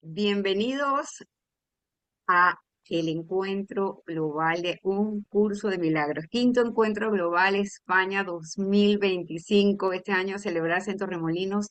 Bienvenidos a el encuentro global de un curso de milagros. Quinto encuentro global España 2025. Este año celebrarse en Torremolinos,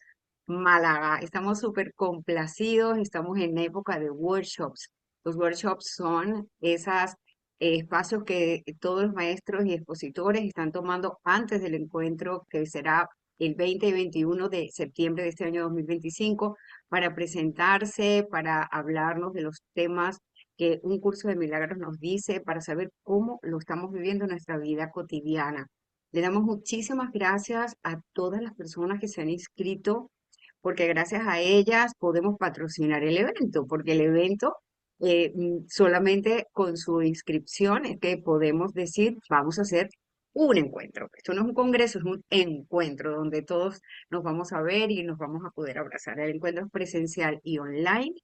Málaga. Estamos súper complacidos, estamos en época de workshops. Los workshops son esos espacios que todos los maestros y expositores están tomando antes del encuentro que será el 20 y 21 de septiembre de este año 2025 para presentarse, para hablarnos de los temas que un curso de milagros nos dice para saber cómo lo estamos viviendo en nuestra vida cotidiana. Le damos muchísimas gracias a todas las personas que se han inscrito, porque gracias a ellas podemos patrocinar el evento, porque el evento solamente con su inscripción es que podemos decir, vamos a hacer un encuentro. Esto no es un congreso, es un encuentro donde todos nos vamos a ver y nos vamos a poder abrazar. El encuentro es presencial y online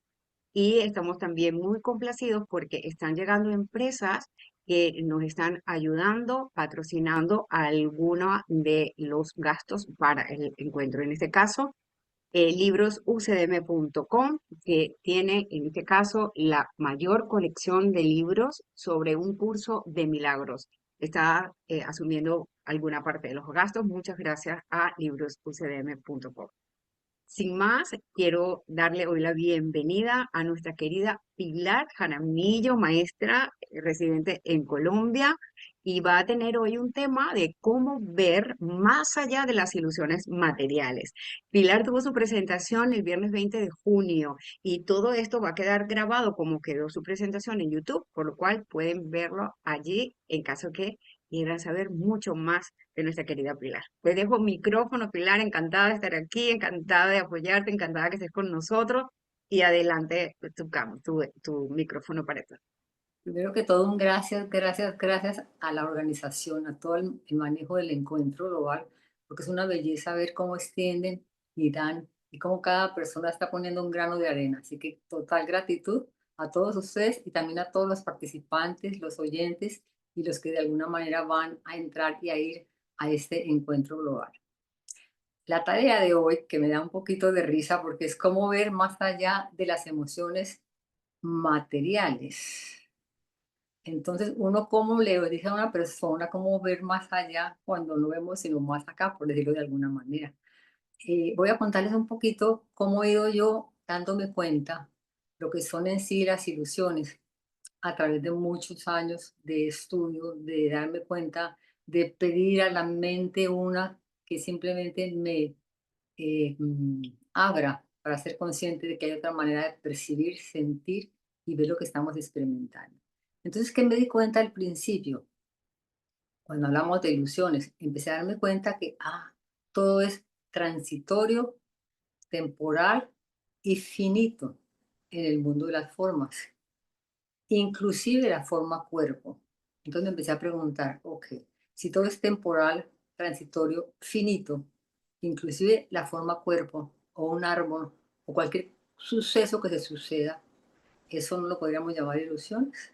y estamos también muy complacidos porque están llegando empresas que nos están ayudando, patrocinando algunos de los gastos para el encuentro. En este caso, librosucdm.com, que tiene en este caso la mayor colección de libros sobre un curso de milagros. Está asumiendo alguna parte de los gastos. Muchas gracias a librosucdm.com. Sin más, quiero darle hoy la bienvenida a nuestra querida Pilar Jaramillo, maestra residente en Colombia, y va a tener hoy un tema de cómo ver más allá de las ilusiones materiales. Pilar tuvo su presentación el viernes 20 de junio y todo esto va a quedar grabado como quedó su presentación en YouTube, por lo cual pueden verlo allí en caso que quieran saber mucho más de nuestra querida Pilar. Te dejo micrófono, Pilar, encantada de estar aquí, encantada de apoyarte, encantada que estés con nosotros y adelante tu micrófono para ti. Primero que todo, un gracias, gracias, gracias a la organización, a todo el manejo del encuentro global, porque es una belleza ver cómo extienden y dan y cómo cada persona está poniendo un grano de arena. Así que total gratitud a todos ustedes y también a todos los participantes, los oyentes y los que de alguna manera van a entrar y a ir a este encuentro global. La tarea de hoy, que me da un poquito de risa porque es cómo ver más allá de las emociones materiales. Entonces, uno cómo le dice a una persona cómo ver más allá cuando no vemos sino más acá, por decirlo de alguna manera. Voy a contarles un poquito cómo he ido yo dándome cuenta lo que son en sí las ilusiones a través de muchos años de estudio, de darme cuenta, de pedir a la mente una que simplemente me abra para ser consciente de que hay otra manera de percibir, sentir y ver lo que estamos experimentando. Entonces, ¿qué me di cuenta al principio? Cuando hablamos de ilusiones, empecé a darme cuenta que todo es transitorio, temporal y finito en el mundo de las formas, inclusive la forma cuerpo. Entonces me empecé a preguntar, ok, si todo es temporal, transitorio, finito, inclusive la forma cuerpo o un árbol o cualquier suceso que se suceda, ¿eso no lo podríamos llamar ilusiones?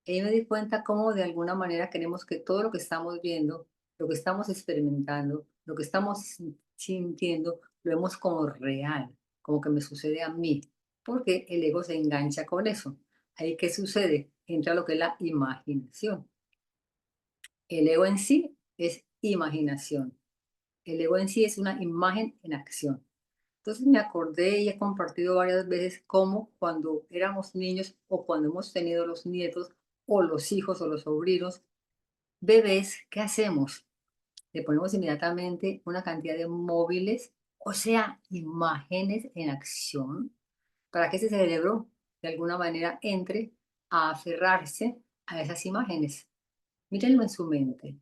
Y ahí me di cuenta cómo de alguna manera queremos que todo lo que estamos viendo, lo que estamos experimentando, lo que estamos sintiendo, lo vemos como real, como que me sucede a mí, porque el ego se engancha con eso. Ahí, ¿qué sucede? Entra lo que es la imaginación. El ego en sí es imaginación. El ego en sí es una imagen en acción. Entonces me acordé y he compartido varias veces cómo cuando éramos niños o cuando hemos tenido los nietos o los hijos o los sobrinos, bebés, ¿qué hacemos? Le ponemos inmediatamente una cantidad de móviles, o sea, imágenes en acción, para que ese cerebro de alguna manera entre a aferrarse a esas imágenes. Mírenlo en su mente,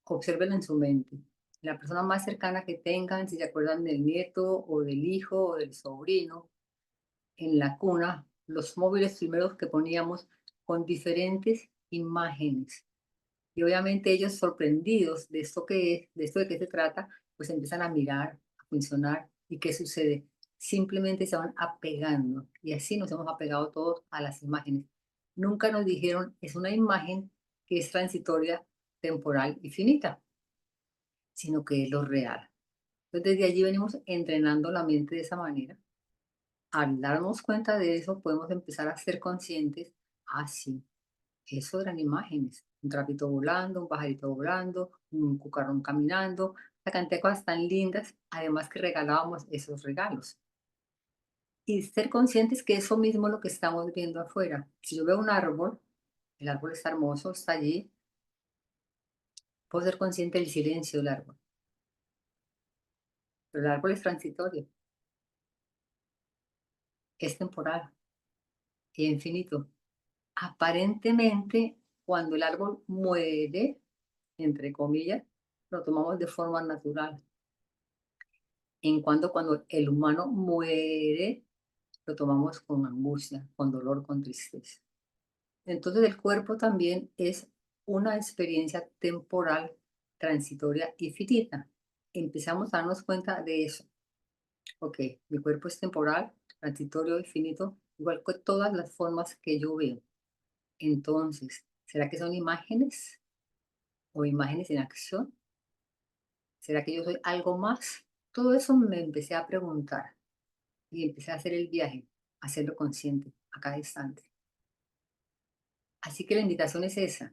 obsérvenlo en su mente. La persona más cercana que tengan, si se acuerdan del nieto o del hijo o del sobrino, en la cuna, los móviles primeros que poníamos con diferentes imágenes. Y obviamente ellos sorprendidos de esto que es, de esto de qué se trata, pues empiezan a mirar, a funcionar. ¿Y qué sucede? Simplemente se van apegando. Y así nos hemos apegado todos a las imágenes. Nunca nos dijeron, es una imagen que es transitoria, temporal y finita, sino que es lo real. Entonces desde allí venimos entrenando la mente de esa manera. Al darnos cuenta de eso, podemos empezar a ser conscientes, ah, sí, eso eran imágenes, un trapito volando, un pajarito volando, un cucarón caminando, la cantidad de cosas tan lindas, además que regalábamos esos regalos. Y ser conscientes que eso mismo es lo que estamos viendo afuera. Si yo veo un árbol, el árbol está hermoso, está allí, puedo ser consciente del silencio del árbol, pero el árbol es transitorio, es temporal y infinito. Aparentemente, cuando el árbol muere, entre comillas, lo tomamos de forma natural. Cuando el humano muere, lo tomamos con angustia, con dolor, con tristeza. Entonces el cuerpo también es una experiencia temporal, transitoria y finita. Empezamos a darnos cuenta de eso. Ok, mi cuerpo es temporal, transitorio y finito, igual que todas las formas que yo veo. Entonces, ¿será que son imágenes o imágenes en acción? ¿Será que yo soy algo más? Todo eso me empecé a preguntar y empecé a hacer el viaje, a hacerlo consciente a cada instante. Así que la invitación es esa,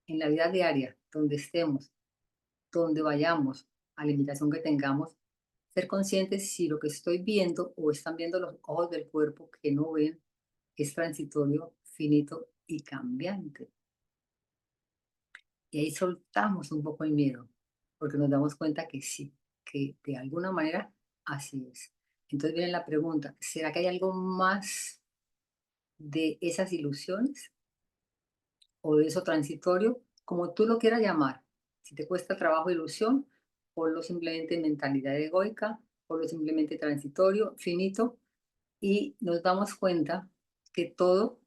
en la vida diaria, donde estemos, donde vayamos, a la invitación que tengamos, ser conscientes si lo que estoy viendo o están viendo los ojos del cuerpo que no ven es transitorio, finito y cambiante. Y ahí soltamos un poco el miedo, porque nos damos cuenta que sí, que de alguna manera así es. Entonces viene la pregunta, ¿será que hay algo más de esas ilusiones o de eso transitorio? Como tú lo quieras llamar. Si te cuesta trabajo ilusión, ponlo simplemente mentalidad egoica, ponlo simplemente transitorio, finito, y nos damos cuenta que todo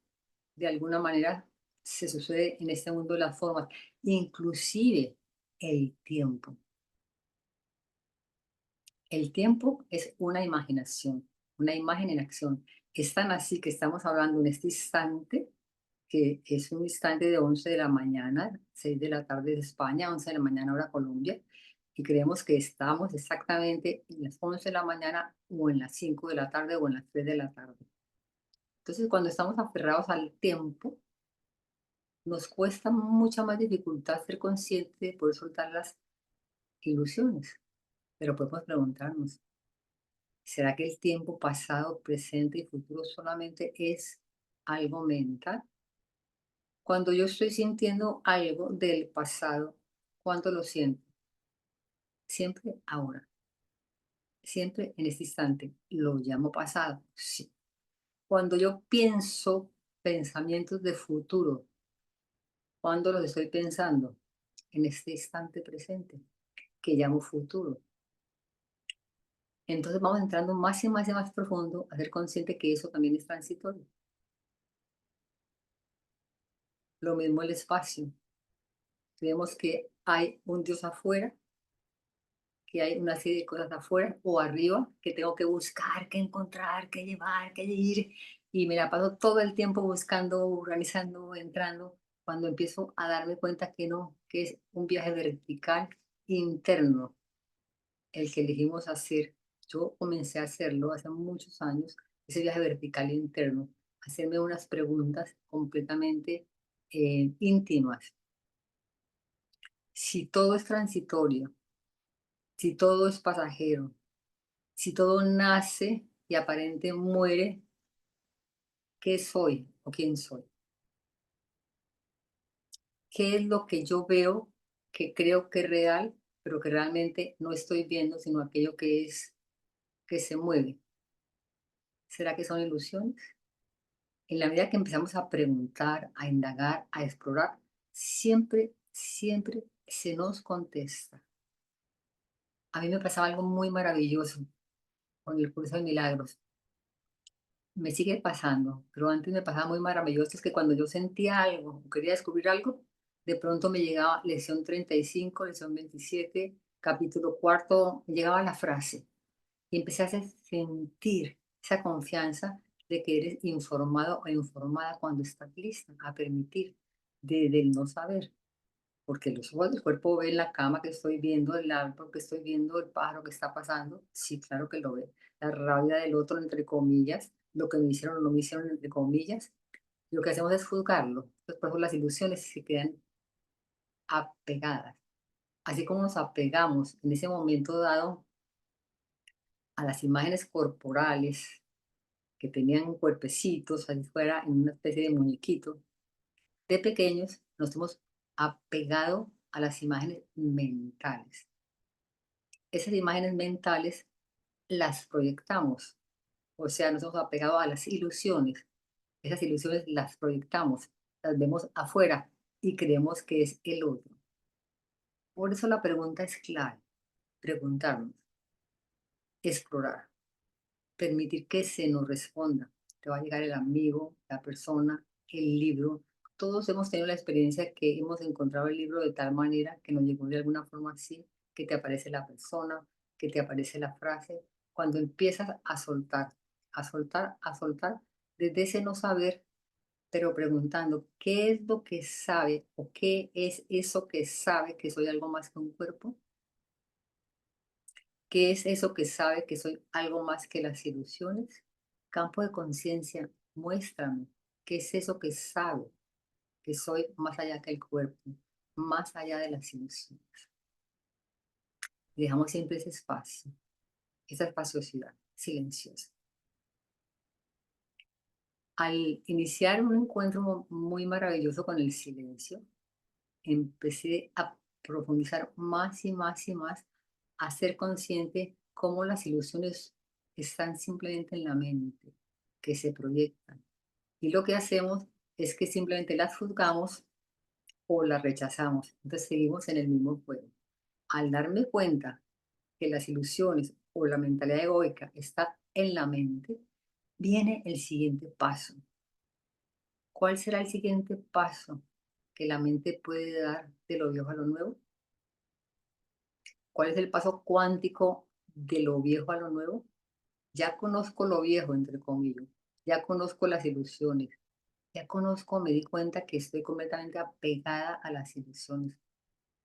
de alguna manera se sucede en este mundo de las formas, inclusive el tiempo. El tiempo es una imaginación, una imagen en acción. Es tan así que estamos hablando en este instante, que es un instante de 11 de la mañana, 6 de la tarde de España, 11 de la mañana hora Colombia, y creemos que estamos exactamente en las 11 de la mañana o en las 5 de la tarde o en las 3 de la tarde. Entonces, cuando estamos aferrados al tiempo, nos cuesta mucha más dificultad ser consciente de poder soltar las ilusiones. Pero podemos preguntarnos, ¿será que el tiempo pasado, presente y futuro solamente es algo mental? Cuando yo estoy sintiendo algo del pasado, ¿cuándo lo siento? Siempre ahora, siempre en este instante. ¿Lo llamo pasado? Sí. Cuando yo pienso pensamientos de futuro, ¿cuándo los estoy pensando? En este instante presente, que llamo futuro. Entonces vamos entrando más y más y más profundo a ser consciente que eso también es transitorio. Lo mismo el espacio. Creemos que hay un Dios afuera, que hay una serie de cosas afuera o arriba que tengo que buscar, que encontrar, que llevar, que ir. Y me la paso todo el tiempo buscando, organizando, entrando, cuando empiezo a darme cuenta que no, que es un viaje vertical interno el que elegimos hacer. Yo comencé a hacerlo hace muchos años, ese viaje vertical interno, hacerme unas preguntas completamente íntimas. Si todo es transitorio, si todo es pasajero, si todo nace y aparente muere, ¿qué soy o quién soy? ¿Qué es lo que yo veo que creo que es real, pero que realmente no estoy viendo, sino aquello que es, que se mueve? ¿Será que son ilusiones? En la medida que empezamos a preguntar, a indagar, a explorar, siempre, siempre se nos contesta. A mí me pasaba algo muy maravilloso con el curso de milagros. Me sigue pasando, pero antes me pasaba muy maravilloso, es que cuando yo sentía algo o quería descubrir algo, de pronto me llegaba lección 35, lección 27, capítulo cuarto, me llegaba la frase y empecé a sentir esa confianza de que eres informado o informada cuando estás lista a permitir, del no saber. porque los ojos del cuerpo ven la cama que estoy viendo, el árbol que estoy viendo, el pájaro que está pasando. Sí, claro que lo ve. La rabia del otro, entre comillas, lo que me hicieron o no me hicieron, entre comillas. Lo que hacemos es juzgarlo. Entonces, por eso las ilusiones se quedan apegadas. Así como nos apegamos en ese momento dado a las imágenes corporales que tenían cuerpecitos, ahí fuera en una especie de muñequito, de pequeños nos hemos apegado a las imágenes mentales. Esas imágenes mentales las proyectamos, o sea, nos hemos apegado a las ilusiones. Esas ilusiones las proyectamos, las vemos afuera y creemos que es el otro. Por eso la pregunta es clave, preguntarnos, explorar, permitir que se nos responda. Te va a llegar el amigo, la persona, el libro. Todos hemos tenido la experiencia que hemos encontrado el libro de tal manera que nos llegó de alguna forma así, que te aparece la persona, que te aparece la frase. Cuando empiezas a soltar, a soltar, a soltar, desde ese no saber, pero preguntando, ¿qué es lo que sabe o qué es eso que sabe que soy algo más que un cuerpo? ¿Qué es eso que sabe que soy algo más que las ilusiones? Campo de conciencia, muéstrame qué es eso que sabe que soy más allá que el cuerpo, más allá de las ilusiones. Y dejamos siempre ese espacio, esa espaciosidad silenciosa. Al iniciar un encuentro muy maravilloso con el silencio, empecé a profundizar más y más y más, a ser consciente cómo las ilusiones están simplemente en la mente, que se proyectan. Y lo que hacemos es que simplemente las juzgamos o las rechazamos. Entonces seguimos en el mismo juego. Al darme cuenta que las ilusiones o la mentalidad egoica está en la mente, viene el siguiente paso. ¿Cuál será el siguiente paso que la mente puede dar de lo viejo a lo nuevo? ¿Cuál es el paso cuántico de lo viejo a lo nuevo? Ya conozco lo viejo, entre comillas. Ya conozco las ilusiones. Ya conozco, me di cuenta que estoy completamente apegada a las ilusiones,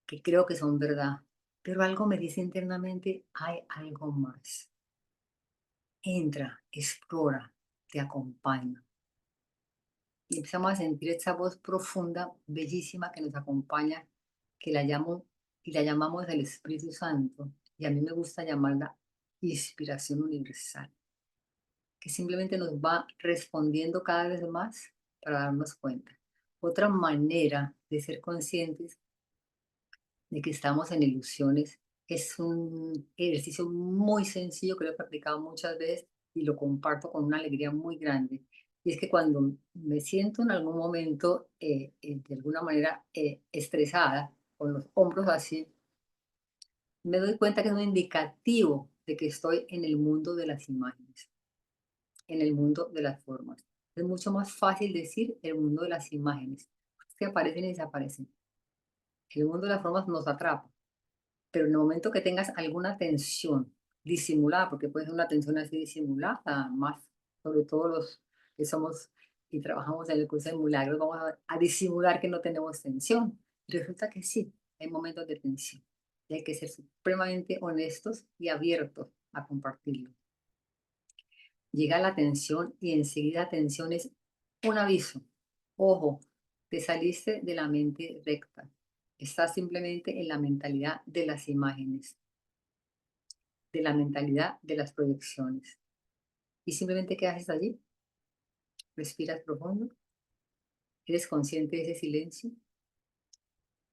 que creo que son verdad. Pero algo me dice internamente, hay algo más. Entra, explora, te acompaña. Y empezamos a sentir esa voz profunda, bellísima que nos acompaña, que la llamo y la llamamos el Espíritu Santo. Y a mí me gusta llamarla inspiración universal, que simplemente nos va respondiendo cada vez más para darnos cuenta. Otra manera de ser conscientes de que estamos en ilusiones es un ejercicio muy sencillo que lo he practicado muchas veces y lo comparto con una alegría muy grande. Y es que cuando me siento en algún momento de alguna manera estresada, con los hombros así, me doy cuenta que es un indicativo de que estoy en el mundo de las imágenes, en el mundo de las formas. Es mucho más fácil decir el mundo de las imágenes, que aparecen y desaparecen. El mundo de las formas nos atrapa, pero en el momento que tengas alguna tensión disimulada, porque puede ser una tensión así disimulada, más sobre todo los que somos y trabajamos en el curso de milagros, vamos a disimular que no tenemos tensión. Y resulta que sí, hay momentos de tensión. Y hay que ser supremamente honestos y abiertos a compartirlo. Llega la tensión y enseguida tensión es un aviso. Ojo, te saliste de la mente recta. Estás simplemente en la mentalidad de las imágenes, de la mentalidad de las proyecciones. Y simplemente qué haces allí, respiras profundo, eres consciente de ese silencio,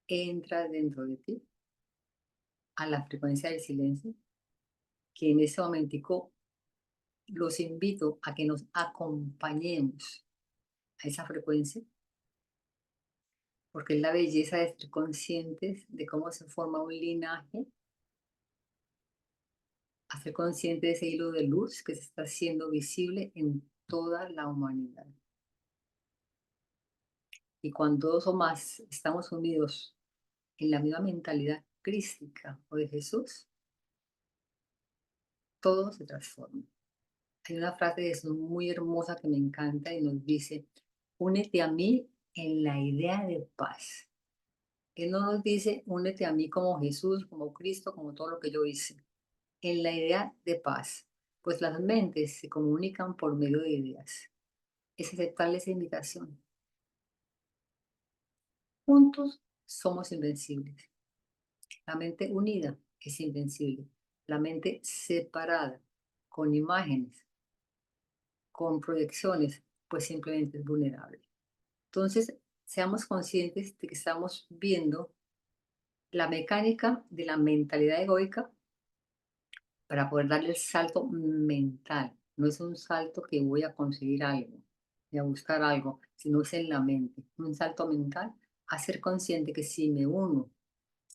entras dentro de ti a la frecuencia del silencio, que en ese momentico los invito a que nos acompañemos a esa frecuencia, porque es la belleza de ser conscientes de cómo se forma un linaje, a ser consciente de ese hilo de luz que se está haciendo visible en toda la humanidad. Y cuando dos o más estamos unidos en la misma mentalidad crística o de Jesús, todo se transforma. Hay una frase de Jesús muy hermosa que me encanta y nos dice, únete a mí en la idea de paz. Él no nos dice, únete a mí como Jesús, como Cristo, como todo lo que yo hice. En la idea de paz, pues las mentes se comunican por medio de ideas. Es aceptarle esa invitación. Juntos somos invencibles. La mente unida es invencible. La mente separada, con imágenes, con proyecciones, pues simplemente es vulnerable. Entonces, seamos conscientes de que estamos viendo la mecánica de la mentalidad egoica para poder darle el salto mental. No es un salto que voy a conseguir algo, y a buscar algo, sino es en la mente. Un salto mental a ser consciente que si me uno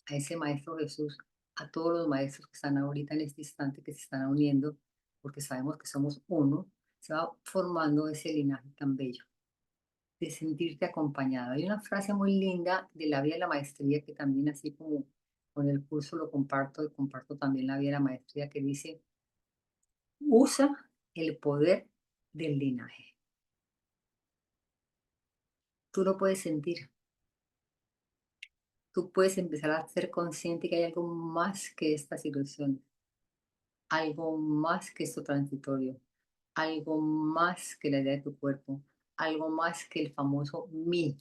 a ese Maestro Jesús, a todos los maestros que están ahorita en este instante, que se están uniendo, porque sabemos que somos uno, se va formando ese linaje tan bello de sentirte acompañado. Hay una frase muy linda de la vía de la maestría que también así como con el curso lo comparto y comparto también la vía de la maestría que dice, usa el poder del linaje. Tú lo puedes sentir, tú puedes empezar a ser consciente que hay algo más que estas ilusiones, algo más que esto transitorio, algo más que la idea de tu cuerpo, algo más que el famoso mí,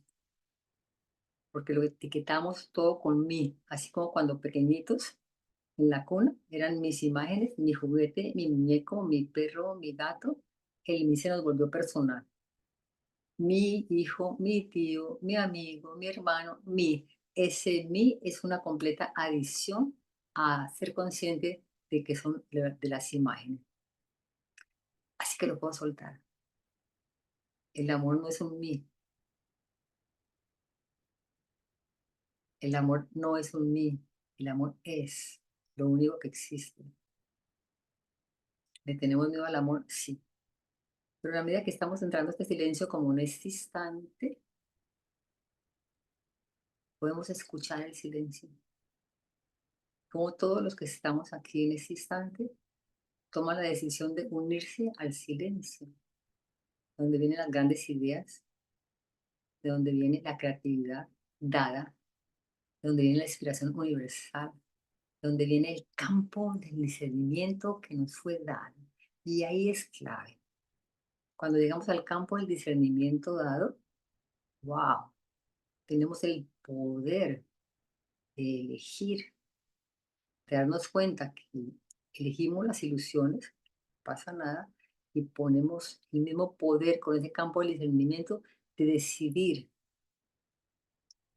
porque lo etiquetamos todo con mí, así como cuando pequeñitos en la cuna eran mis imágenes, mi juguete, mi muñeco, mi perro, mi gato, el mí se nos volvió personal. Mi hijo, mi tío, mi amigo, mi hermano, mi. Ese mí es una completa adición a ser consciente de que son de las imágenes. Así que lo puedo soltar. El amor no es un mí. El amor no es un mí. El amor es lo único que existe. ¿Le tenemos miedo al amor? Sí. Pero a medida que estamos entrando a este silencio como en este instante, podemos escuchar el silencio. Como todos los que estamos aquí en este instante toman la decisión de unirse al silencio, donde vienen las grandes ideas, de donde viene la creatividad dada, de donde viene la inspiración universal, de donde viene el campo del discernimiento que nos fue dado. Y ahí es clave. Cuando llegamos al campo del discernimiento dado, wow, tenemos el poder de elegir, de darnos cuenta que elegimos las ilusiones, no pasa nada, y ponemos el mismo poder con ese campo del discernimiento de decidir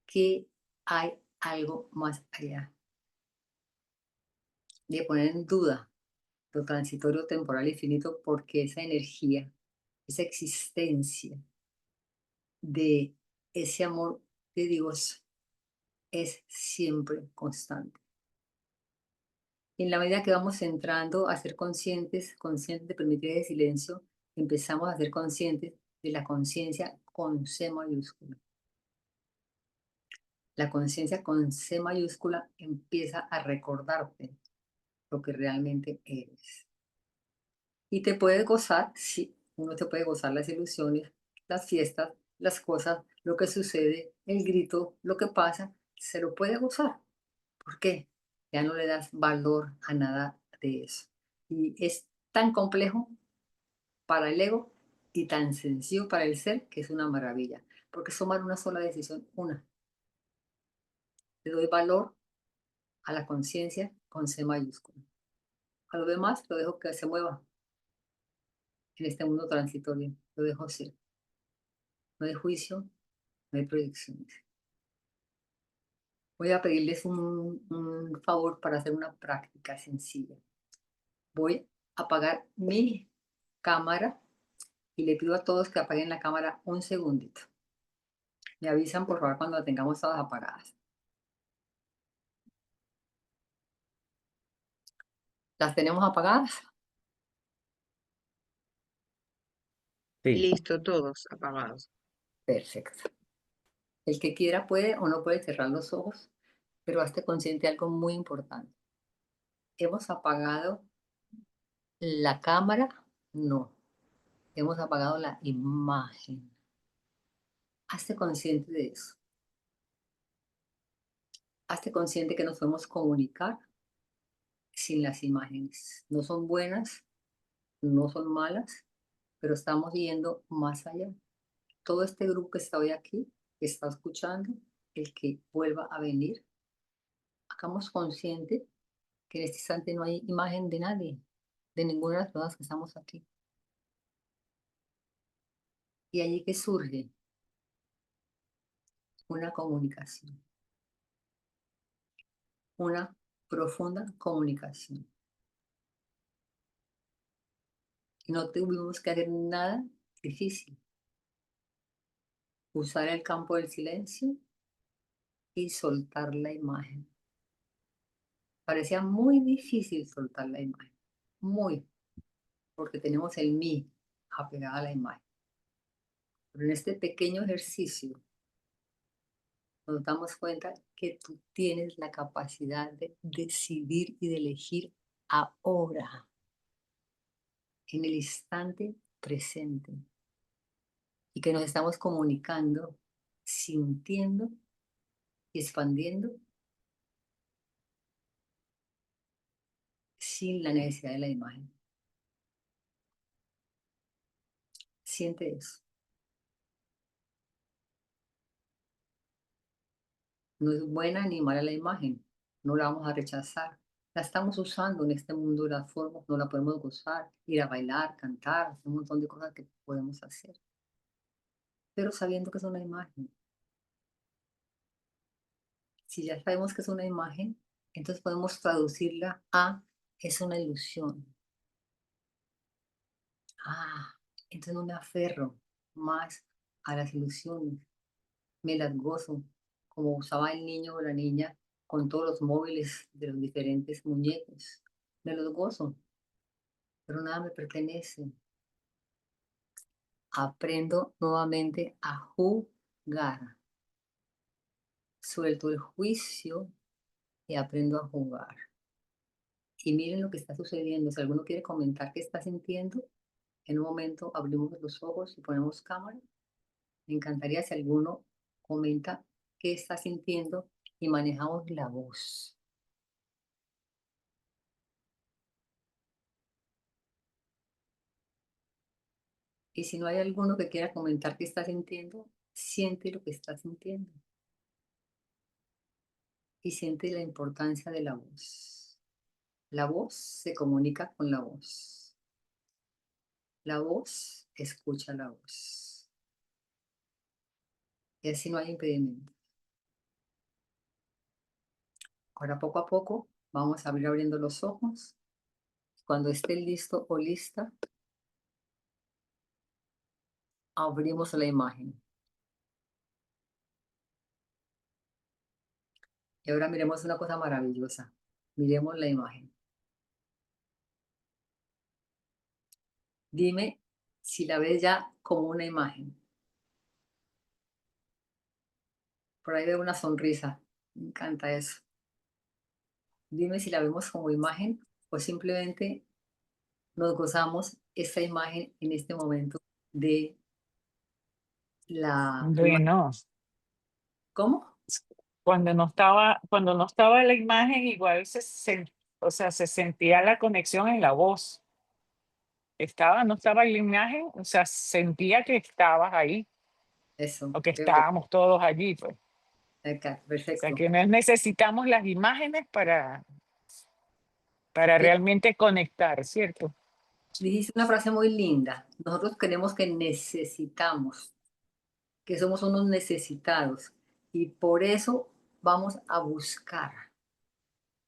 que hay algo más allá, de poner en duda lo transitorio, temporal y finito, porque esa energía, esa existencia de ese amor de Dios es siempre constante. Y en la medida que vamos entrando a ser conscientes, conscientes de permitir ese silencio, empezamos a ser conscientes de la conciencia con C mayúscula. La conciencia con C mayúscula empieza a recordarte lo que realmente eres. Y te puedes gozar, sí, uno te puede gozar las ilusiones, las fiestas, las cosas, lo que sucede, el grito, lo que pasa, se lo puede gozar. ¿Por qué? Ya no le das valor a nada de eso. Y es tan complejo para el ego y tan sencillo para el ser que es una maravilla. Porque es tomar una sola decisión, una. Le doy valor a la conciencia con C mayúscula. A lo demás lo dejo que se mueva en este mundo transitorio. Lo dejo ser. No hay juicio, no hay proyecciones. Voy a pedirles un favor para hacer una práctica sencilla. Voy a apagar mi cámara y le pido a todos que apaguen la cámara un segundito. Me avisan, por favor, cuando la tengamos todas apagadas. ¿Las tenemos apagadas? Sí, Listo, todos apagados. Perfecto. El que quiera puede o no puede cerrar los ojos, pero hazte consciente de algo muy importante. ¿Hemos apagado la cámara? No. Hemos apagado la imagen. Hazte consciente de eso. hazte consciente que nos podemos comunicar sin las imágenes. No son buenas, no son malas, pero estamos yendo más allá. Todo este grupo que está hoy aquí, que está escuchando, el que vuelva a venir, hagamos consciente que en este instante no hay imagen de nadie, de ninguna de las personas que estamos aquí. Y allí que surge una comunicación, una profunda comunicación. Y no tuvimos que hacer nada difícil. Usar el campo del silencio y soltar la imagen. Parecía muy difícil soltar la imagen, muy, porque tenemos el mí apegado a la imagen. Pero en este pequeño ejercicio nos damos cuenta que tú tienes la capacidad de decidir y de elegir ahora, en el instante presente, y que nos estamos comunicando, sintiendo y expandiendo sin la necesidad de la imagen. Siente eso. No es buena ni mala la imagen, no la vamos a rechazar. La estamos usando en este mundo de las formas, no la podemos gozar, ir a bailar, cantar, un montón de cosas que podemos hacer, pero sabiendo que es una imagen. Si ya sabemos que es una imagen, entonces podemos traducirla a es una ilusión. Entonces no me aferro más a las ilusiones, me las gozo, como usaba el niño o la niña con todos los móviles de los diferentes muñecos. Me los gozo, pero nada me pertenece. Aprendo nuevamente a jugar. Suelto el juicio y aprendo a jugar. Y miren lo que está sucediendo. Si alguno quiere comentar qué está sintiendo, en un momento abrimos los ojos y ponemos cámara. Me encantaría si alguno comenta qué está sintiendo y manejamos la voz. Y si no hay alguno que quiera comentar qué está sintiendo, siente lo que está sintiendo. Y siente la importancia de la voz. La voz se comunica con la voz. La voz escucha la voz. Y así no hay impedimento. Ahora poco a poco vamos a abrir abriendo los ojos. Cuando esté listo o lista, abrimos la imagen. Y ahora miremos una cosa maravillosa. Miremos la imagen. Dime si la ves ya como una imagen. Por ahí veo una sonrisa. Me encanta eso. Dime si la vemos como imagen o simplemente nos gozamos esta imagen en este momento de la imagen. Bueno, ¿Cómo? cuando no estaba la imagen, igual o sea, se sentía la conexión en la voz. No estaba la imagen, o sea, sentía que estabas ahí, Eso, o que qué bueno. estábamos todos allí, pues. Acá, O sea, perfecto. que no necesitamos las imágenes para Te- realmente conectar, ¿cierto? Dijiste una frase muy linda. Nosotros creemos que necesitamos, que somos unos necesitados y por eso vamos a buscar,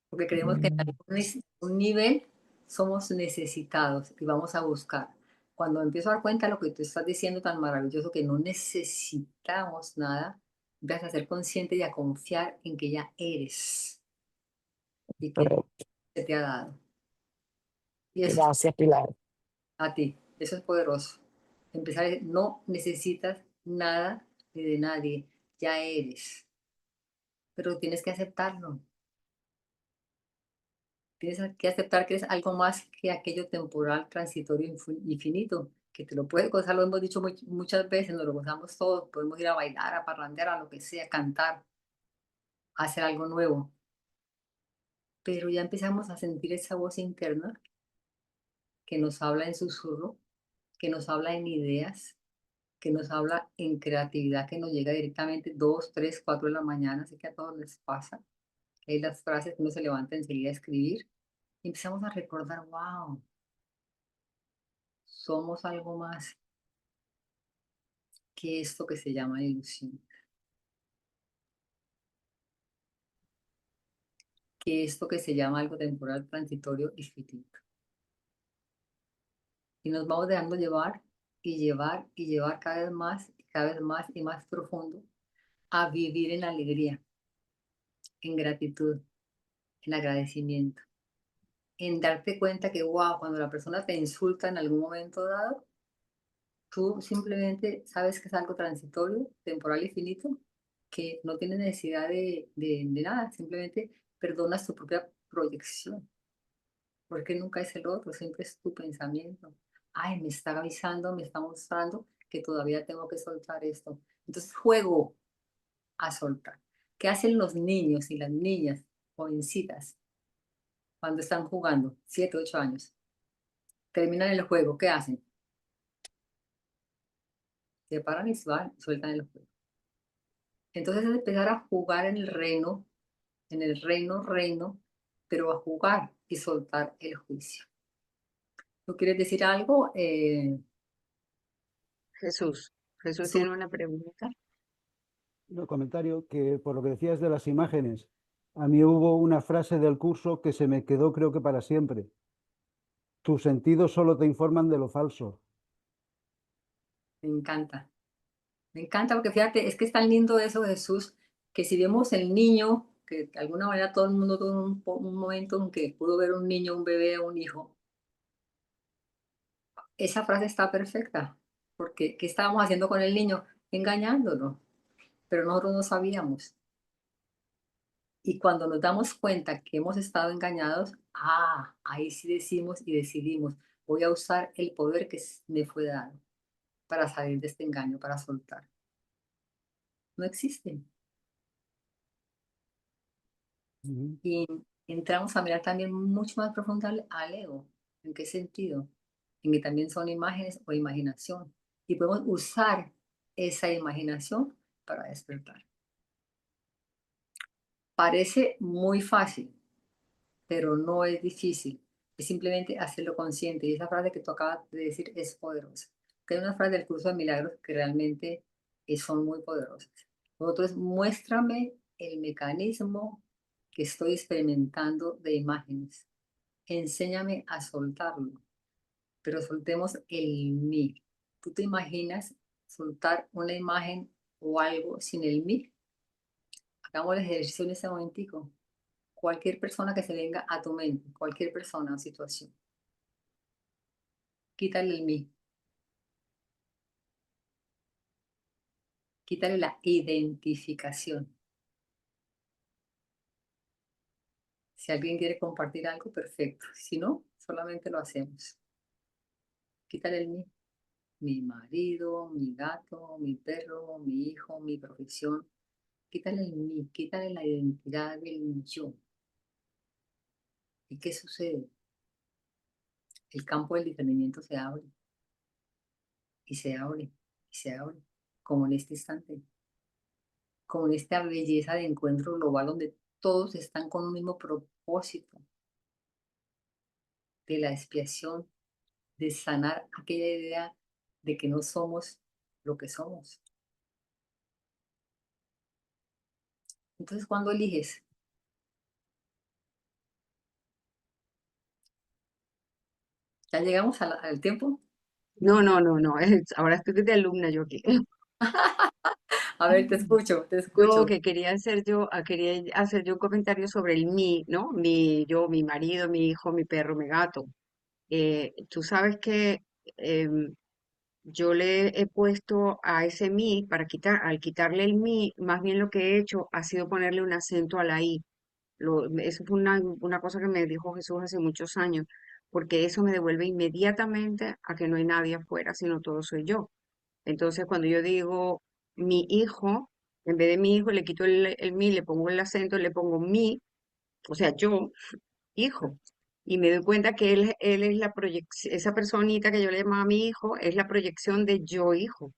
porque creemos que en Mm, un nivel somos necesitados y vamos a buscar. Cuando me empiezo a dar cuenta de lo que tú estás diciendo tan maravilloso, que no necesitamos nada, vas a ser consciente y a confiar en que ya eres y que correcto. se te ha dado. Y eso es Gracias, Pilar. a ti, eso es poderoso. Empezar a decir, no necesitas nada ni de nadie, ya eres, pero tienes que aceptarlo. Tienes que aceptar que eres algo más que aquello temporal, transitorio, infinito, que te lo puedes gozar, lo hemos dicho muchas veces, nos lo gozamos todos, podemos ir a bailar, a parrandear, a lo que sea, cantar, a hacer algo nuevo. Pero ya empezamos a sentir esa voz interna que nos habla en susurro, que nos habla en ideas, que nos habla en creatividad, que nos llega directamente 2, 3, 4 de la mañana, así que a todos les pasa. Hay las frases que uno se levanta enseguida a escribir y empezamos a recordar, wow, somos algo más que esto que se llama ilusión, que esto que se llama algo temporal, transitorio y finito. Y nos vamos dejando llevar y llevar y llevar cada vez más y cada vez más y más profundo a vivir en alegría, en gratitud, en agradecimiento, en darte cuenta que, wow, cuando la persona te insulta en algún momento dado, tú simplemente sabes que es algo transitorio, temporal y finito, que no tiene necesidad de nada, simplemente perdonas tu propia proyección, porque nunca es el otro, siempre es tu pensamiento. Ay, me está avisando, me está mostrando que todavía tengo que soltar esto. Entonces juego a soltar. ¿Qué hacen los niños y las niñas jovencitas cuando están jugando? 7, 8 años. Terminan el juego, ¿qué hacen? Se paran y se van, sueltan el juego. Entonces es empezar a jugar en el reino, pero a jugar y soltar el juicio. ¿Tú quieres decir algo? Jesús. Jesús Jesús, tiene una pregunta. Un comentario que por lo que decías de las imágenes, a mí hubo una frase del curso que se me quedó creo que para siempre. Tus sentidos solo te informan de lo falso. me encanta. Me encanta porque fíjate, es que es tan lindo eso, Jesús, que si vemos el niño, que de alguna manera todo el mundo tuvo un momento en que pudo ver un niño, un bebé, un hijo, esa frase está perfecta, porque ¿qué estábamos haciendo con el niño? Engañándolo, pero nosotros no sabíamos. Y cuando nos damos cuenta que hemos estado engañados, ahí sí decimos y decidimos, voy a usar el poder que me fue dado para salir de este engaño, para soltar. No existe. Ujú. Y entramos a mirar también mucho más profundo al ego. ¿En qué sentido? En que también son imágenes o imaginación. Y podemos usar esa imaginación para despertar. Parece muy fácil, pero no es difícil. Es simplemente hacerlo consciente. Y esa frase que tú acabas de decir es poderosa. Que hay unas frases del curso de milagros que realmente son muy poderosas. Otro es, muéstrame el mecanismo que estoy experimentando de imágenes. Enséñame a soltarlo, pero soltemos el mí. ¿Tú te imaginas soltar una imagen o algo sin el mí? Hagamos el ejercicio en ese momentico. Cualquier persona que se venga a tu mente, cualquier persona o situación, quítale el mí, quítale la identificación. Si alguien quiere compartir algo, perfecto. Si no, solamente lo hacemos. Quítale el mí. Mi marido, mi gato, mi perro, mi hijo, mi profesión. Quítale el mí, quítale la identidad del yo. ¿Y qué sucede? El campo del discernimiento se abre y se abre y se abre, como en este instante, como en esta belleza de encuentro global donde todos están con un mismo propósito de la expiación, de sanar aquella idea de que no somos lo que somos. Entonces, cuando eliges, ya llegamos al tiempo. No, no, no, no. Ahora estoy de alumna yo aquí. A ver, te escucho, te No, escucho. que quería hacer yo un comentario sobre el mí, ¿no? Yo, mi marido, mi hijo, mi perro, mi gato. Tú sabes que yo le he puesto a ese mí, al quitarle el mí, más bien lo que he hecho ha sido ponerle un acento a la I. Eso fue una cosa que me dijo Jesús hace muchos años, porque eso me devuelve inmediatamente a que no hay nadie afuera, sino todo soy yo. Entonces, cuando yo digo mi hijo, En vez de mi hijo, le quito el mi, le pongo el acento, le pongo mi, o sea, yo, hijo. Y me doy cuenta que él es la proyección, esa personita que yo le llamaba mi hijo, es la proyección de yo, hijo,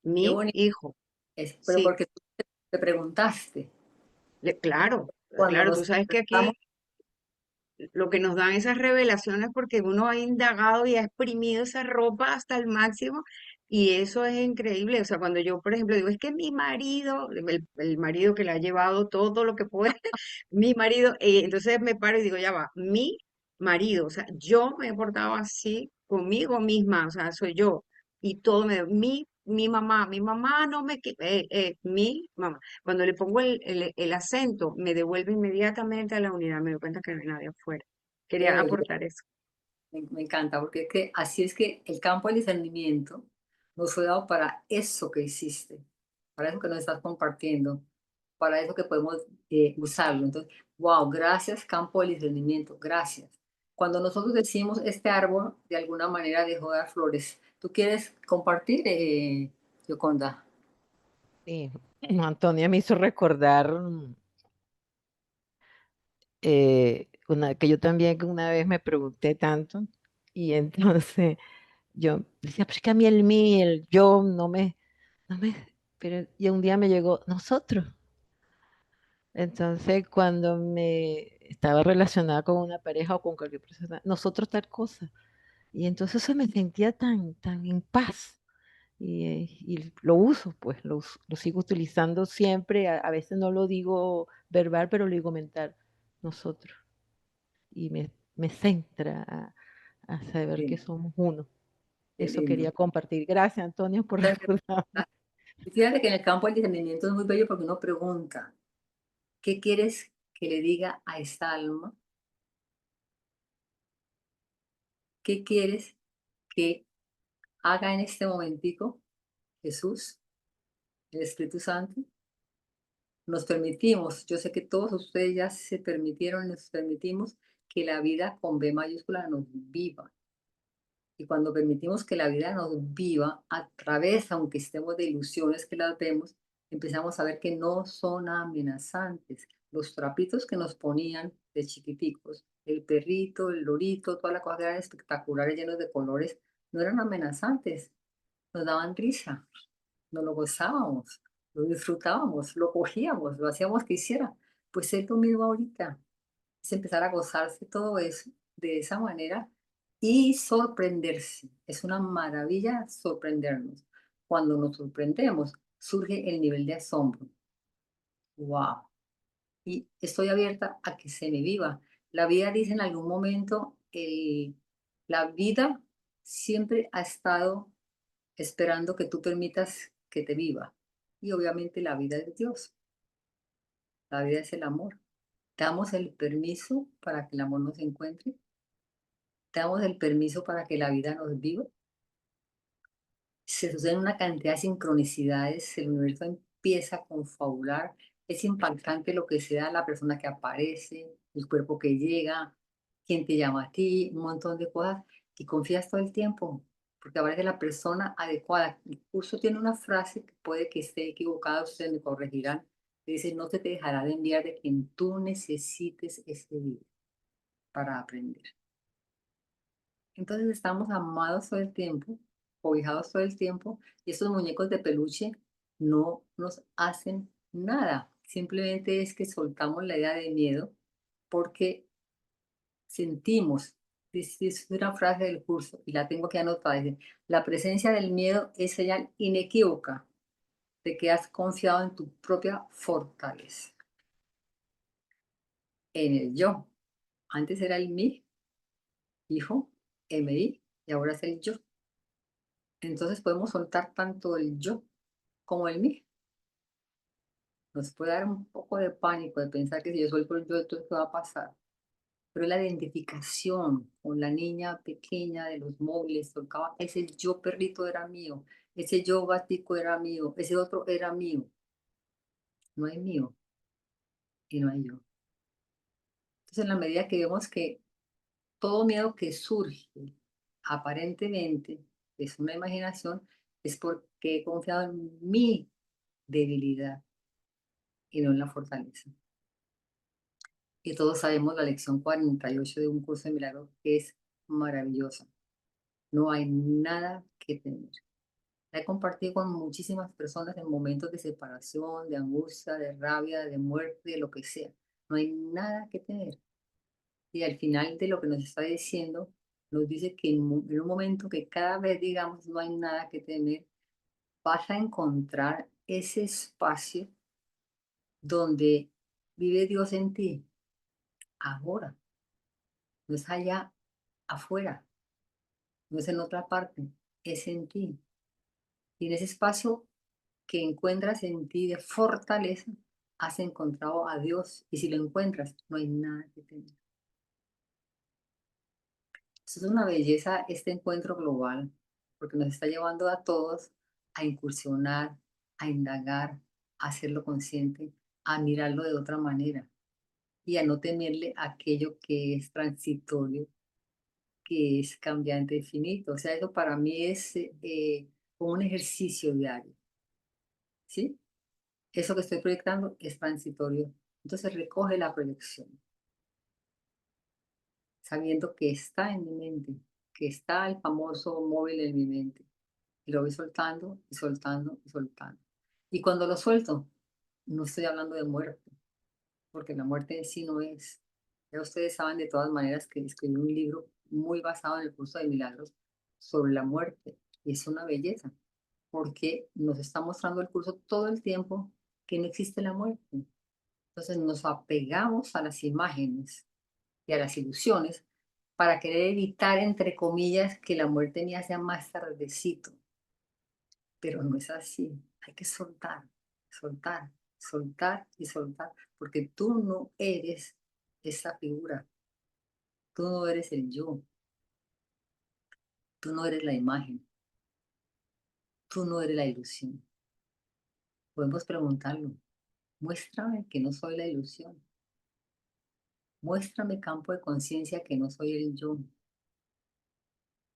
Qué mi bonito hijo. es, pero Sí, porque tú te preguntaste, claro, cuando claro, tú nos sabes que estamos, aquí lo que nos dan esas revelaciones porque uno ha indagado y ha exprimido esa ropa hasta el máximo y eso es increíble. O sea, cuando yo, por ejemplo, digo, es que mi marido, el marido que le ha llevado todo lo que puede, mi marido, entonces me paro y digo, ya va, mi marido, o sea, yo me he portado así conmigo misma, o sea, soy yo. Y todo mi mamá no me, mi mamá. Cuando le pongo el acento, me devuelve inmediatamente a la unidad, me doy cuenta que no hay nadie afuera. qué Quería bello, aportar eso. me encanta, porque es que así es que el campo del discernimiento nos fue dado para eso que hiciste, para eso que nos estás compartiendo, para eso que podemos usarlo. Entonces, wow, gracias campo del discernimiento, gracias. Cuando nosotros decimos este árbol de alguna manera dejó de dar flores, ¿tú quieres compartir, Yoconda? Sí, Antonia me hizo recordar que yo también una vez me pregunté tanto y entonces yo decía, pues que a mí el mí, el yo no me, pero y un día me llegó nosotros. Entonces cuando me estaba relacionada con una pareja o con cualquier persona, nosotros tal cosa. Y entonces eso me sentía tan en paz. Y lo uso, pues lo sigo utilizando siempre. A veces no lo digo verbal, pero lo digo mental. Nosotros. Y me centra a saber que Lindo, somos uno. qué Eso lindo. quería compartir. Gracias, Antonio, por Muchas recordarme. gracias. Y fíjate que en el campo del discernimiento es muy bello porque uno pregunta, ¿qué quieres que le diga a esta alma? ¿Qué quieres que haga en este momentico Jesús, el Espíritu Santo? Nos permitimos, yo sé que todos ustedes ya se permitieron, nos permitimos que la vida con B mayúscula nos viva. Y cuando permitimos que la vida nos viva a través, aunque estemos de ilusiones que las vemos, empezamos a ver que no son amenazantes. Los trapitos que nos ponían de chiquiticos, el perrito, el lorito, todas las cosas que eran espectaculares, llenos de colores, no eran amenazantes, nos daban risa, nos lo gozábamos, lo disfrutábamos, lo cogíamos, lo hacíamos que hiciera. Pues es lo mismo ahorita, es empezar a gozarse todo eso de esa manera y sorprenderse. Es una maravilla sorprendernos. Cuando nos sorprendemos, surge el nivel de asombro. ¡Wow! Y estoy abierta a que se me viva. La vida dice en algún momento, la vida siempre ha estado esperando que tú permitas que te viva. Y obviamente la vida es Dios, la vida es el amor. Damos el permiso para que el amor nos encuentre, damos el permiso para que la vida nos viva. Se suceden una cantidad de sincronicidades, el universo empieza a confabular, es impactante lo que se da, la persona que aparece, el cuerpo que llega, quién te llama a ti, un montón de cosas, y confías todo el tiempo, porque aparece la persona adecuada. El curso tiene una frase que puede que esté equivocada, ustedes me corregirán, que dice, no se te dejará de enviar de quien tú necesites ese día para aprender. Entonces estamos amados todo el tiempo, cobijados todo el tiempo, y estos muñecos de peluche no nos hacen nada. Simplemente es que soltamos la idea de miedo porque sentimos, es una frase del curso y la tengo que anotar, dice, la presencia del miedo es señal inequívoca de que has confiado en tu propia fortaleza, en el yo. Antes era el mí, hijo, MI, y ahora es el yo. Entonces podemos soltar tanto el yo como el mí. Nos puede dar un poco de pánico de pensar que si yo suelto el yo, entonces ¿qué va a pasar? Pero la identificación con la niña pequeña de los móviles, tocaba, ese yo perrito era mío, ese yo gatico era mío, ese otro era mío. No hay mío y no hay yo. Entonces en la medida que vemos que todo miedo que surge aparentemente es una imaginación, es porque he confiado en mí debilidad y no en la fortaleza. Y todos sabemos la lección 48 de un curso de milagros, que es maravillosa. No hay nada que temer. La he compartido con muchísimas personas en momentos de separación, de angustia, de rabia, de muerte, de lo que sea. No hay nada que temer. Y al final de lo que nos está diciendo, nos dice que en un momento que cada vez digamos no hay nada que temer, vas a encontrar ese espacio donde vive Dios en ti, ahora. No es allá afuera, no es en otra parte, es en ti. Y en ese espacio que encuentras en ti de fortaleza, has encontrado a Dios. Y si lo encuentras, no hay nada que temer. Eso es una belleza, este encuentro global, porque nos está llevando a todos a incursionar, a indagar, a hacerlo consciente, a mirarlo de otra manera y a no temerle a aquello que es transitorio, que es cambiante, infinito. O sea, eso para mí es como un ejercicio diario, ¿sí? Eso que estoy proyectando es transitorio. Entonces recoge la proyección, sabiendo que está en mi mente, que está el famoso móvil en mi mente. Y lo voy soltando y soltando y soltando. Y cuando lo suelto, no estoy hablando de muerte, porque la muerte en sí no es. Ya ustedes saben de todas maneras que escribí un libro muy basado en el curso de milagros sobre la muerte. Y es una belleza, porque nos está mostrando el curso todo el tiempo que no existe la muerte. Entonces nos apegamos a las imágenes y a las ilusiones para querer evitar, entre comillas, que la muerte ni sea más tardecito. Pero no es así. Hay que soltar, soltar, soltar y soltar, porque tú no eres esa figura. Tú no eres el yo. Tú no eres la imagen. Tú no eres la ilusión. Podemos preguntarlo. Muéstrame que no soy la ilusión. Muéstrame campo de conciencia que no soy el yo.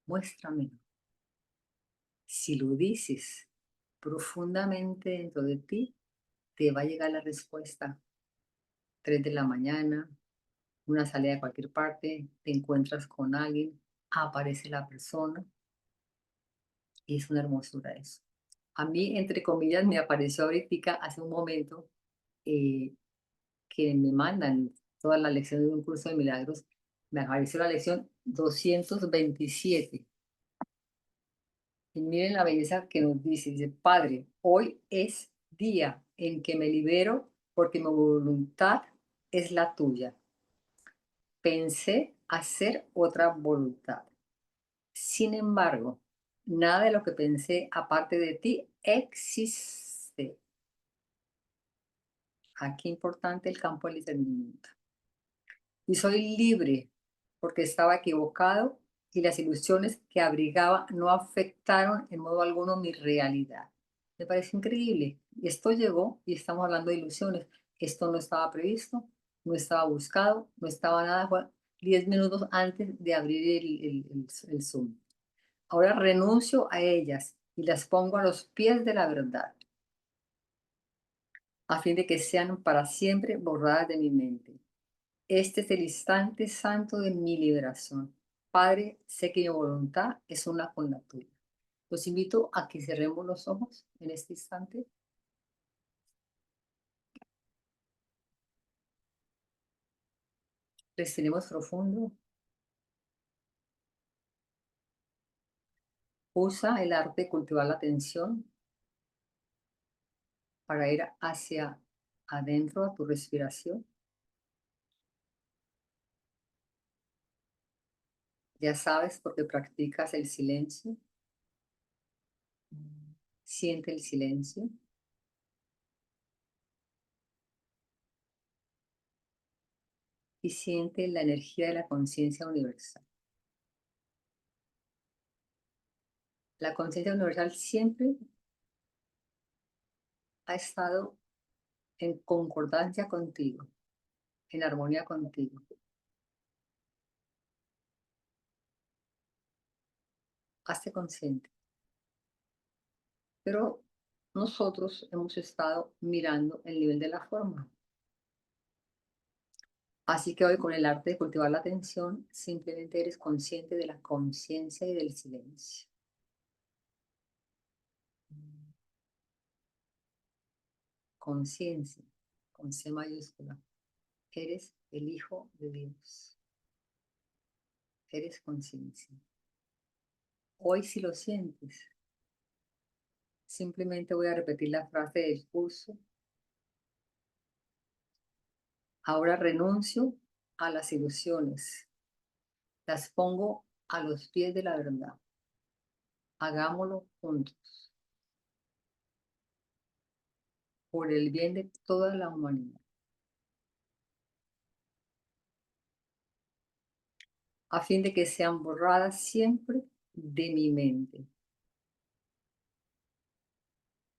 Muéstrame. Si lo dices profundamente dentro de ti, te va a llegar la respuesta. 3 de la mañana, una salida a cualquier parte, te encuentras con alguien, aparece la persona y es una hermosura eso. A mí, entre comillas, me apareció ahorita hace un momento eh, que me mandan toda la lección de un curso de milagros. Me apareció la lección 227. Y miren la belleza que nos dice. Dice, Padre, hoy es día en que me libero porque mi voluntad es la tuya. Pensé hacer otra voluntad. Sin embargo, nada de lo que pensé aparte de ti existe. Aquí importante el campo del discernimiento. Y soy libre porque estaba equivocado y las ilusiones que abrigaba no afectaron en modo alguno mi realidad. Me parece increíble. Y esto llegó y estamos hablando de ilusiones. Esto no estaba previsto, no estaba buscado, no estaba nada. Fue 10 minutos antes de abrir el Zoom. Ahora renuncio a ellas y las pongo a los pies de la verdad, a fin de que sean para siempre borradas de mi mente. Este es el instante santo de mi liberación. Padre, sé que mi voluntad es una con la tuya. Los invito a que cerremos los ojos en este instante. Respiremos profundo. Usa el arte de cultivar la atención para ir hacia adentro a tu respiración. Ya sabes, porque practicas el silencio. Siente el silencio. Y siente la energía de la conciencia universal. La conciencia universal siempre ha estado en concordancia contigo, en armonía contigo. Hazte consciente. Pero nosotros hemos estado mirando el nivel de la forma. Así que hoy, con el arte de cultivar la atención, simplemente eres consciente de la conciencia y del silencio. Conciencia, con C mayúscula. Eres el Hijo de Dios. Eres conciencia. Hoy, si lo sientes, simplemente voy a repetir la frase del curso. Ahora renuncio a las ilusiones. Las pongo a los pies de la verdad. Hagámoslo juntos. Por el bien de toda la humanidad. A fin de que sean borradas siempre de mi mente.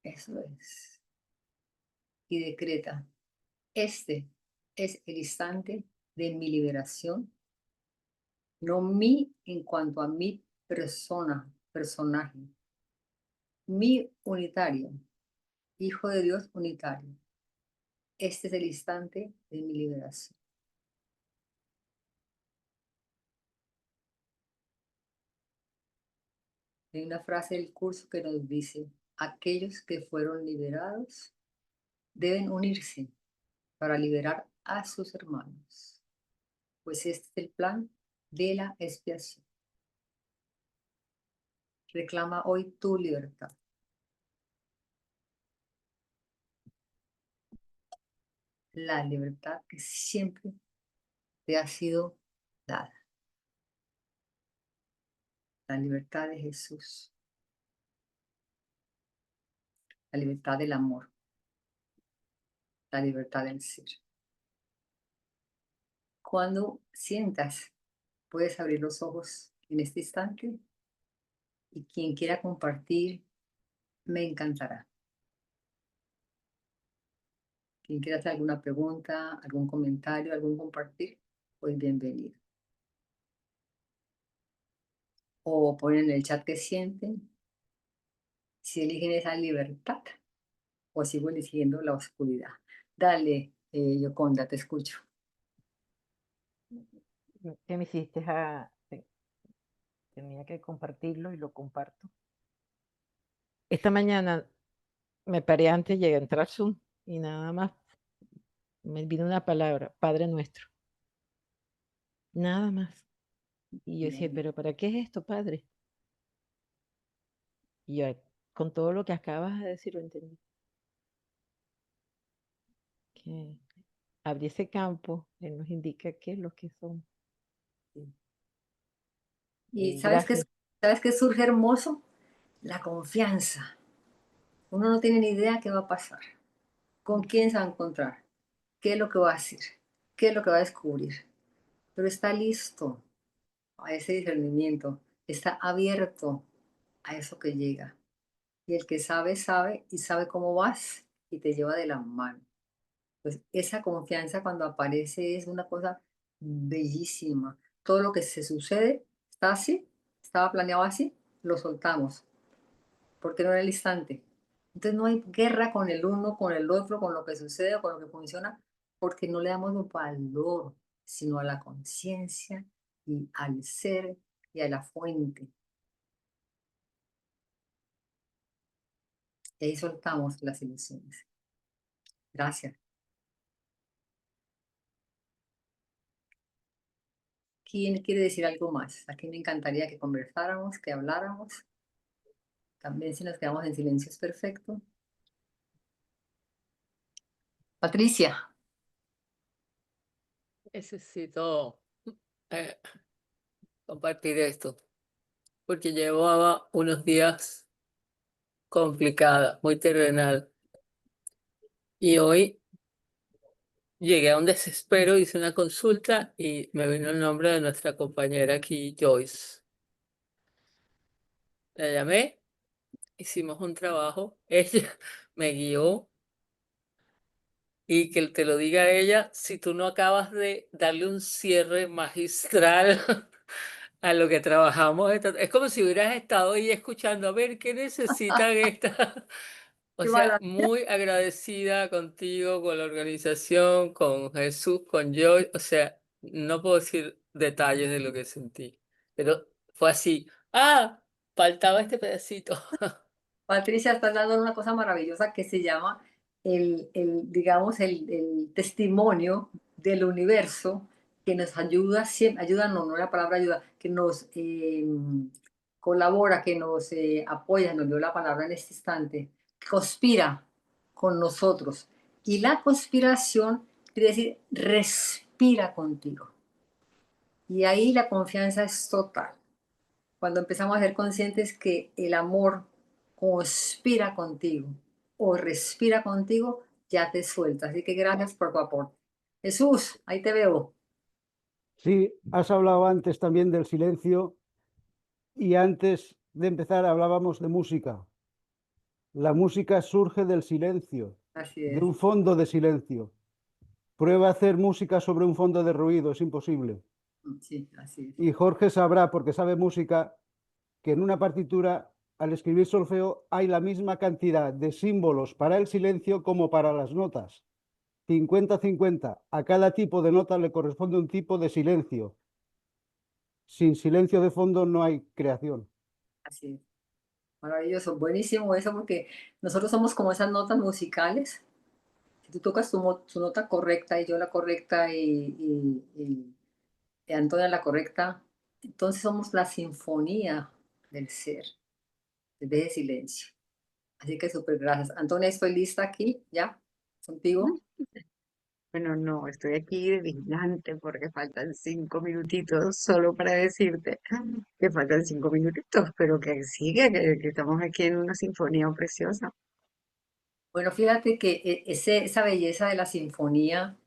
Eso es. Y decreta, este es el instante de mi liberación, no mi en cuanto a mi persona, personaje, mi unitario, Hijo de Dios unitario. Este es el instante de mi liberación. Hay una frase del curso que nos dice, aquellos que fueron liberados deben unirse para liberar a sus hermanos, pues este es el plan de la expiación. Reclama hoy tu libertad. La libertad que siempre te ha sido dada. La libertad de Jesús. La libertad del amor. La libertad del ser. Cuando sientas, puedes abrir los ojos en este instante y quien quiera compartir, me encantará. Quien quiera hacer alguna pregunta, algún comentario, algún compartir, pues bienvenido. O ponen en el chat que sienten, si eligen esa libertad o sigo eligiendo la oscuridad. Dale, Yoconda, te escucho. ¿Qué me hiciste? Tenía que compartirlo y lo comparto. Esta mañana me paré antes, llegué a entrar Zoom y nada más me vino una palabra, Padre Nuestro. Nada más. Y yo decía, ¿pero para qué es esto, Padre? Y yo, con todo lo que acabas de decir, lo entendí. Que abrir ese campo, Él nos indica qué es lo que somos. Y ¿sabes qué surge hermoso? La confianza. Uno no tiene ni idea qué va a pasar, con quién se va a encontrar, qué es lo que va a hacer, qué es lo que va a descubrir. Pero está listo a ese discernimiento, está abierto a eso que llega. Y el que sabe, sabe y sabe cómo vas y te lleva de la mano. Pues esa confianza cuando aparece es una cosa bellísima. Todo lo que se sucede está así, estaba planeado así, lo soltamos, porque no era el instante. Entonces no hay guerra con el uno, con el otro, con lo que sucede o con lo que funciona, porque no le damos valor, sino a la conciencia y al ser y a la fuente. Y ahí soltamos las ilusiones. Gracias. ¿Quién quiere decir algo más? Aquí me encantaría que conversáramos, que habláramos. También si nos quedamos en silencio es perfecto. Patricia. Necesito eh, compartir esto, porque llevaba unos días complicados, muy terrenal. Y hoy llegué a un desespero, hice una consulta y me vino el nombre de nuestra compañera aquí, Joyce. La llamé, hicimos un trabajo, ella me guió y que te lo diga ella, si tú no acabas de darle un cierre magistral a lo que trabajamos, es como si hubieras estado ahí escuchando, a ver, ¿qué necesitan estas? O Qué sea, maravilla. muy agradecida contigo, con la organización, con Jesús, con Joy. O sea, no puedo decir detalles de lo que sentí, pero fue así. Ah, faltaba este pedacito. Patricia, estás dando una cosa maravillosa que se llama digamos, el testimonio del universo que nos ayuda, siempre, ayuda no, no la palabra ayuda, que nos colabora, que nos apoya, nos dio la palabra en este instante, conspira con nosotros. Y la conspiración quiere decir respira contigo. Y ahí la confianza es total. Cuando empezamos a ser conscientes que el amor conspira contigo o respira contigo, ya te suelta. Así que gracias por tu aporte. Jesús, ahí te veo. Sí, has hablado antes también del silencio y antes de empezar hablábamos de música. La música surge del silencio, Así de es. un fondo de silencio. Prueba a hacer música sobre un fondo de ruido, es imposible. Sí, así es. Y Jorge sabrá, porque sabe música, que en una partitura, al escribir solfeo, hay la misma cantidad de símbolos para el silencio como para las notas. 50-50. A cada tipo de nota le corresponde un tipo de silencio. Sin silencio de fondo no hay creación. Así es. Maravilloso, buenísimo eso porque nosotros somos como esas notas musicales. Si tú tocas tu nota correcta y yo la correcta y Antonia la correcta, entonces somos la sinfonía del ser, de silencio. Así que súper gracias. Antonia, estoy lista aquí, ¿ya? Contigo. Bueno, no, estoy aquí de vigilante porque faltan 5 minutitos solo para decirte que faltan 5 minutitos, pero que sigue, que estamos aquí en una sinfonía preciosa. Bueno, fíjate que esa belleza de la sinfonía,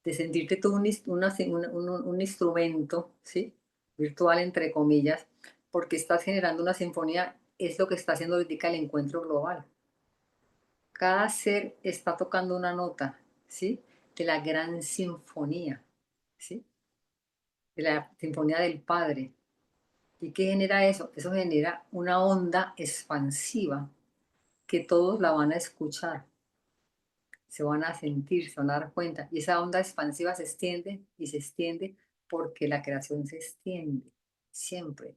de sentirte tú un instrumento, ¿sí? Virtual, entre comillas, porque estás generando una sinfonía, es lo que está haciendo ahorita el encuentro global. Cada ser está tocando una nota, ¿sí? De la gran sinfonía, ¿sí? De la sinfonía del Padre. ¿Y qué genera eso? Eso genera una onda expansiva que todos la van a escuchar, se van a sentir, se van a dar cuenta. Y esa onda expansiva se extiende y se extiende porque la creación se extiende siempre.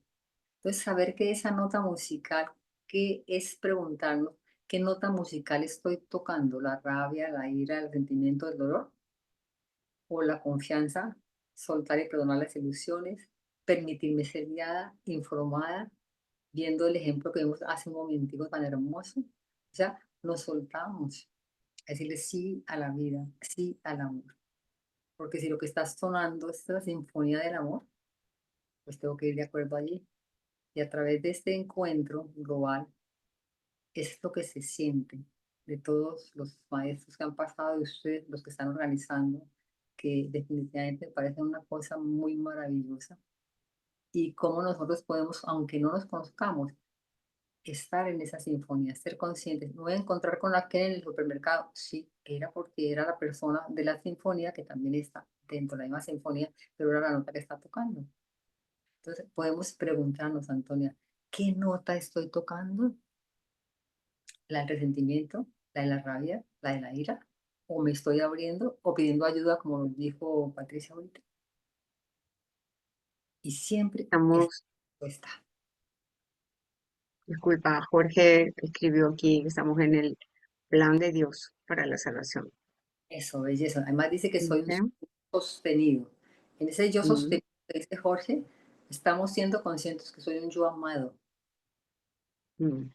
Entonces, saber que esa nota musical, que es preguntarnos qué nota musical estoy tocando, la rabia, la ira, el sentimiento, el dolor, o la confianza, soltar y perdonar las ilusiones, permitirme ser guiada, informada, viendo el ejemplo que vimos hace un momentico tan hermoso. O sea, nos soltamos a decirle sí a la vida, sí al amor. Porque si lo que está sonando es la sinfonía del amor, pues tengo que ir de acuerdo allí. Y a través de este encuentro global, es lo que se siente de todos los maestros que han pasado, de ustedes, los que están organizando, que definitivamente me parece una cosa muy maravillosa. Y cómo nosotros podemos, aunque no nos conozcamos, estar en esa sinfonía, ser conscientes. Me voy a encontrar con aquel en el supermercado. Sí, era porque era la persona de la sinfonía que también está dentro de la misma sinfonía, pero era la nota que está tocando. Entonces podemos preguntarnos, Antonia, ¿qué nota estoy tocando? ¿La del resentimiento? ¿La de la rabia? ¿La de la ira? ¿O me estoy abriendo o pidiendo ayuda, como nos dijo Patricia ahorita? Y siempre es Estamos, respuesta. disculpa, Jorge escribió aquí que estamos en el plan de Dios para la salvación. Eso, belleza. Además dice que soy un ¿Ok? sostenido. En ese yo Mm, sostenido que dice Jorge, estamos siendo conscientes que soy un yo amado, mm,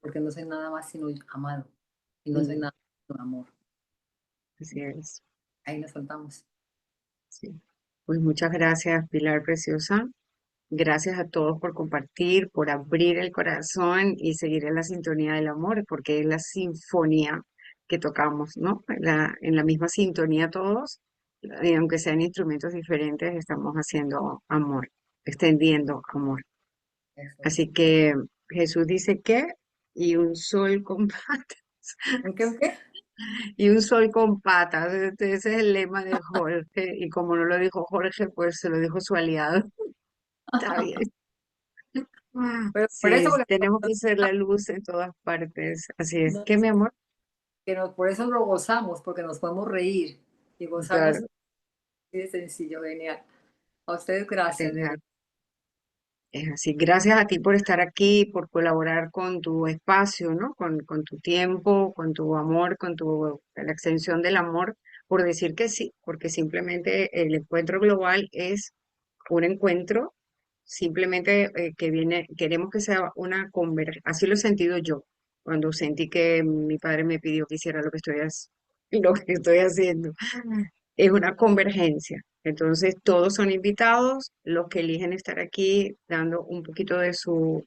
porque no soy nada más sino amado. Y no soy mm, nada sino amor. así es. Ahí nos soltamos. Sí. Pues muchas gracias, Pilar Preciosa. Gracias a todos por compartir, por abrir el corazón y seguir en la sintonía del amor, porque es la sinfonía que tocamos, ¿no? En la misma sintonía todos, aunque sean instrumentos diferentes, estamos haciendo amor, extendiendo amor. Eso es. Así que Jesús dice que, y un sol con patas, ¿En qué? ¿En qué? y un sol con patas, ese es el lema de Jorge, y como no lo dijo Jorge, pues se lo dijo su aliado. Está bien. Pero por Sí, eso, porque tenemos que hacer la luz en todas partes. Así es. no- ¿Qué, mi amor? por eso lo gozamos, porque nos podemos reír y gozarnos Claro, así de sencillo, genial. A ustedes gracias, de verdad. es así. Gracias a ti por estar aquí, por colaborar con tu espacio, ¿no? Con tu tiempo, con tu amor, la extensión del amor, por decir que sí, porque simplemente el encuentro global es un encuentro, simplemente que viene, queremos que sea una conversación, así lo he sentido yo, cuando sentí que mi padre me pidió que hiciera lo que estoy haciendo. Es una convergencia. Entonces, todos son invitados, los que eligen estar aquí dando un poquito de su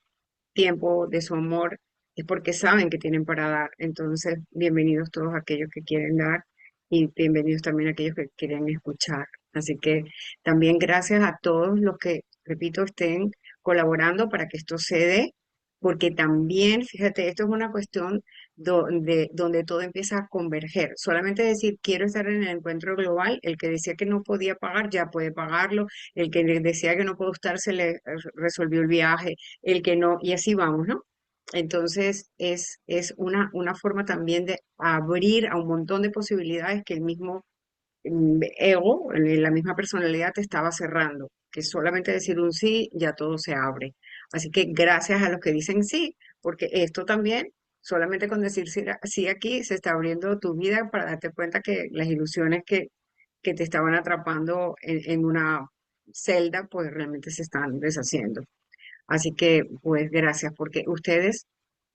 tiempo, de su amor, es porque saben que tienen para dar. Entonces, bienvenidos todos aquellos que quieren dar y bienvenidos también aquellos que quieren escuchar. Así que también gracias a todos los que, repito, estén colaborando para que esto se dé, porque también, fíjate, esto es una cuestión donde todo empieza a converger. Solamente decir, quiero estar en el encuentro global, el que decía que no podía pagar, ya puede pagarlo, el que decía que no puede estar, se le resolvió el viaje, el que no, y así vamos, ¿no? Entonces es una forma también de abrir a un montón de posibilidades que el mismo ego, la misma personalidad te estaba cerrando, que solamente decir un sí, ya todo se abre. Así que gracias a los que dicen sí, porque esto también, solamente con decir sí aquí, se está abriendo tu vida para darte cuenta que las ilusiones que te estaban atrapando en una celda, pues realmente se están deshaciendo. Así que, pues gracias, porque ustedes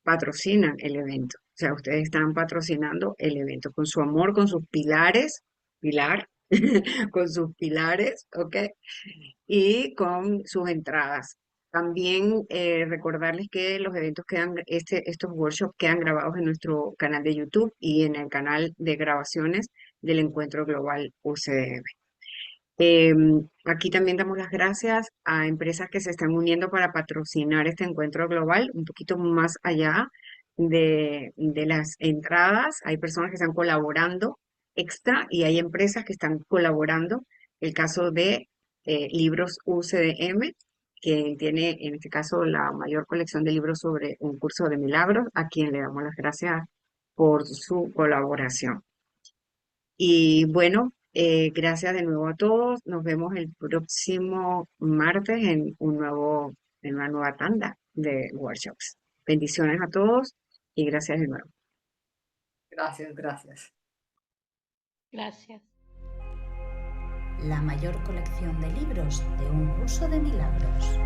patrocinan el evento. O sea, ustedes están patrocinando el evento con su amor, con sus pilar, con sus pilares, ¿ok? Y con sus entradas. También recordarles que los eventos estos workshops quedan grabados en nuestro canal de YouTube y en el canal de grabaciones del Encuentro Global UCDM. Aquí también damos las gracias a empresas que se están uniendo para patrocinar este encuentro global, un poquito más allá de las entradas. Hay personas que están colaborando extra y hay empresas que están colaborando. El caso de Libros UCDM, que tiene en este caso la mayor colección de libros sobre un curso de milagros, a quien le damos las gracias por su colaboración. Y bueno, gracias de nuevo a todos. Nos vemos el próximo martes en una nueva tanda de workshops. Bendiciones a todos y gracias de nuevo. Gracias, gracias. Gracias. La mayor colección de libros de un curso de milagros.